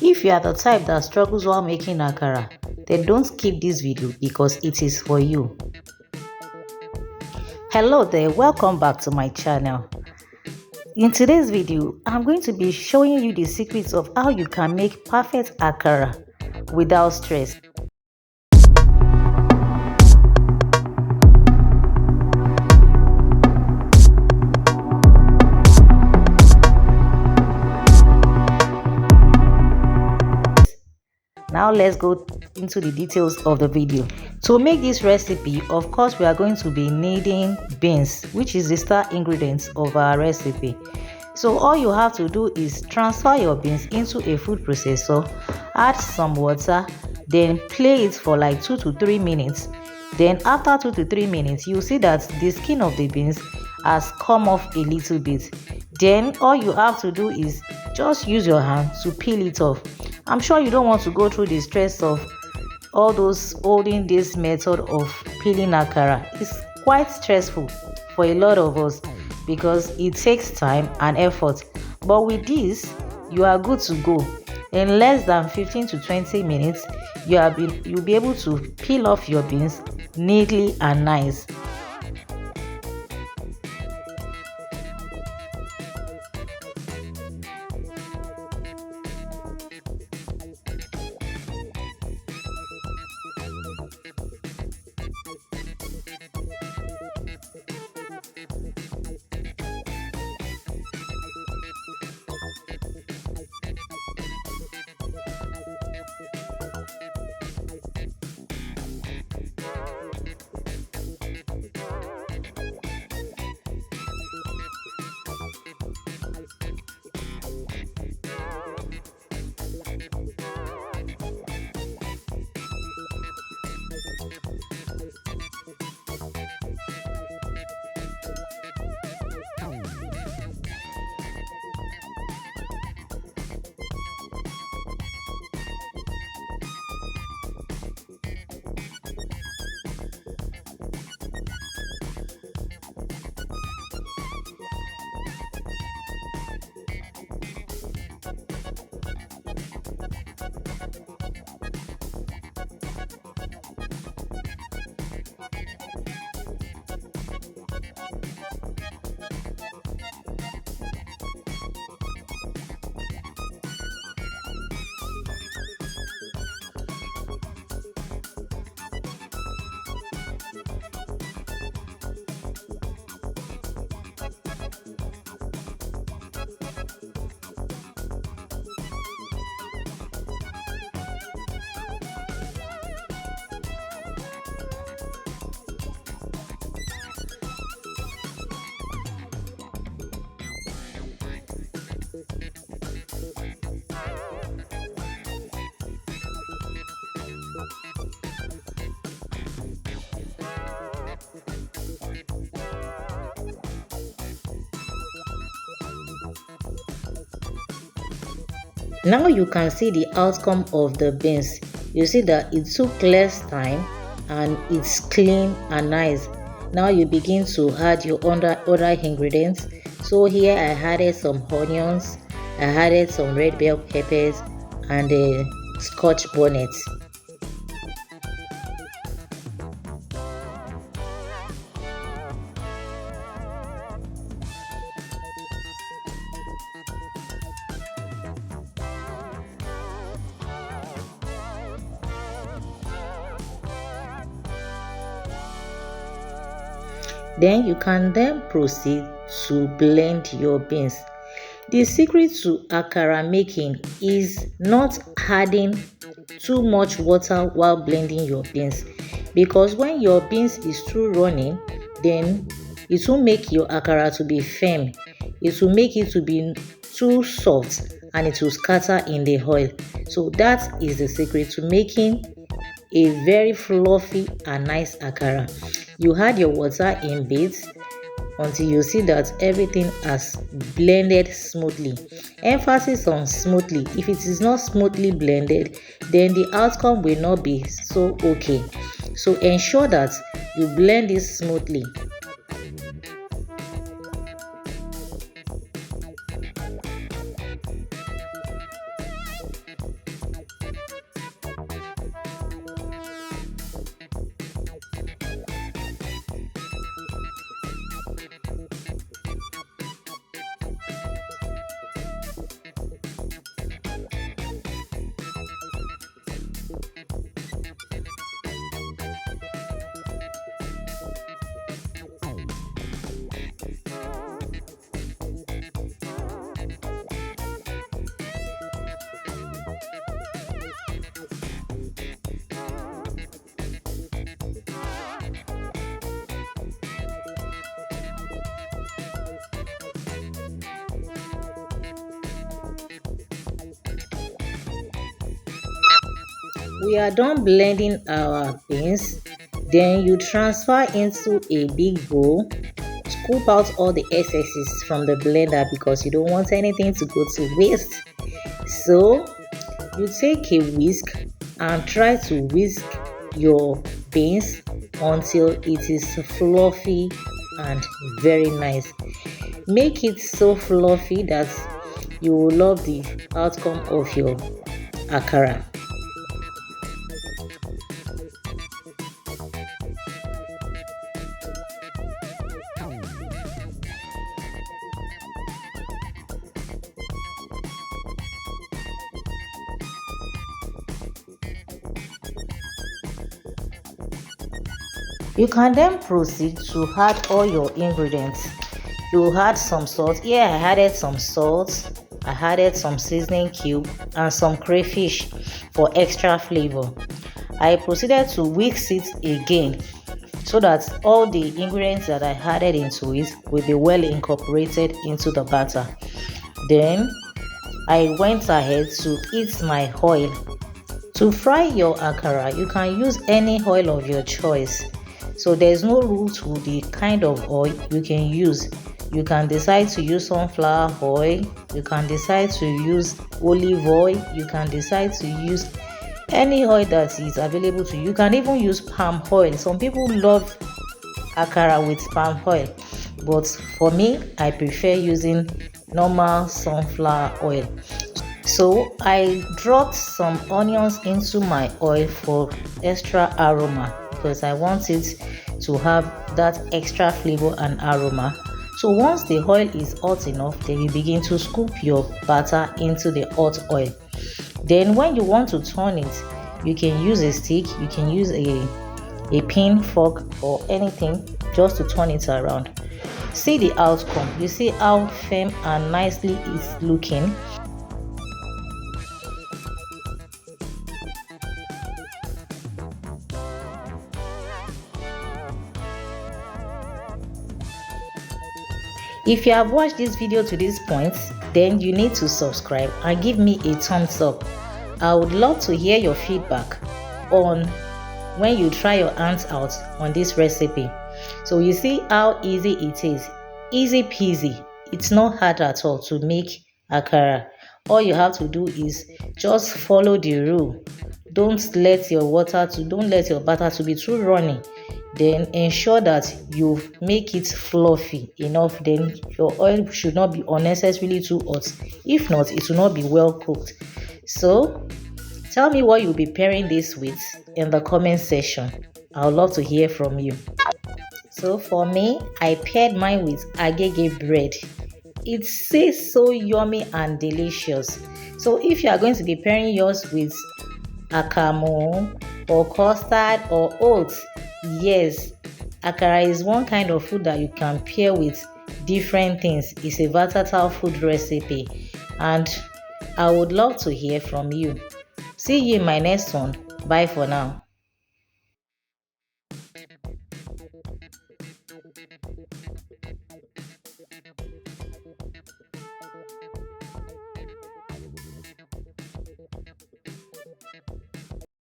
If you are the type that struggles while making akara, then don't skip this video because it is for you. Hello there, welcome back to my channel. In today's video, I'm going to be showing you the secrets of how you can make perfect akara without stress. Now let's go into the details of the video. To make this recipe, of course, we are going to be needing beans, which is the star ingredient of our recipe. So all you have to do is transfer your beans into a food processor, add some water, then play it for like 2 to 3 minutes. Then after 2 to 3 minutes, you see that the skin of the beans has come off a little bit. Then all you have to do is just use your hand to peel it off. I'm sure you don't want to go through the stress of all those holding this method of peeling akara. It's quite stressful for a lot of us because it takes time and effort. But with this, you are good to go. In less than 15 to 20 minutes, you'll be able to peel off your beans neatly and nice. Now you can see the outcome of the beans. You see that it took less time and it's clean and nice. Now you begin to add your other ingredients. So here I added some onions, I added some red bell peppers and a scotch bonnet. Then you can proceed to blend your beans. The secret to akara making is not adding too much water while blending your beans, because when your beans is too running, then it will make your akara to be firm. It will make it to be too soft and it will scatter in the oil. So that is the secret to making a very fluffy and nice akara. You add your water in bits until you see that everything has blended smoothly. Emphasis on smoothly. If it is not smoothly blended, then the outcome will not be so okay. So ensure that you blend it smoothly. we are done blending our beans, then you transfer into a big bowl. Scoop out all the excesses from the blender because you don't want anything to go to waste. So you take a whisk and try to whisk your beans until it is fluffy and very nice. Make it so fluffy that you will love the outcome of your akara. You can then proceed to add all your ingredients. You add some salt. Here I added some salt, I added some seasoning cube and some crayfish for extra flavor. I proceeded to whisk it again so that all the ingredients that I added into it will be well incorporated into the batter. Then I went ahead to heat my oil. To fry your akara, you can use any oil of your choice. So there's no rule to the kind of oil you can use. You can decide to use sunflower oil, you can decide to use olive oil, you can decide to use any oil that is available to you. You can even use palm oil. Some people love akara with palm oil, but for me, I prefer using normal sunflower oil. So I dropped some onions into my oil for extra aroma because I want it to have that extra flavor and aroma. So once the oil is hot enough, then you begin to scoop your batter into the hot oil. Then when you want to turn it, you can use a stick, you can use a pin, fork or anything just to turn it around. See the outcome. You see how firm and nicely it's looking. If you have watched this video to this point, then you need to subscribe and give me a thumbs up. I would love to hear your feedback on when you try your hands out on this recipe. So you see how easy it is. Easy peasy. It's not hard at all to make akara. All you have to do is just follow the rule. Don't let your batter to be too runny. Then ensure that you make it fluffy enough. Then your oil should not be unnecessarily too hot. If not, it will not be well cooked. So tell me what you'll be pairing this with in the comment section. I would love to hear from you. So for me, I paired mine with agege bread. It tastes so yummy and delicious. So if you are going to be pairing yours with akamu or custard or oats, yes, akara is one kind of food that you can pair with different things. It's a versatile food recipe and I would love to hear from you. See you in my next one. Bye for now.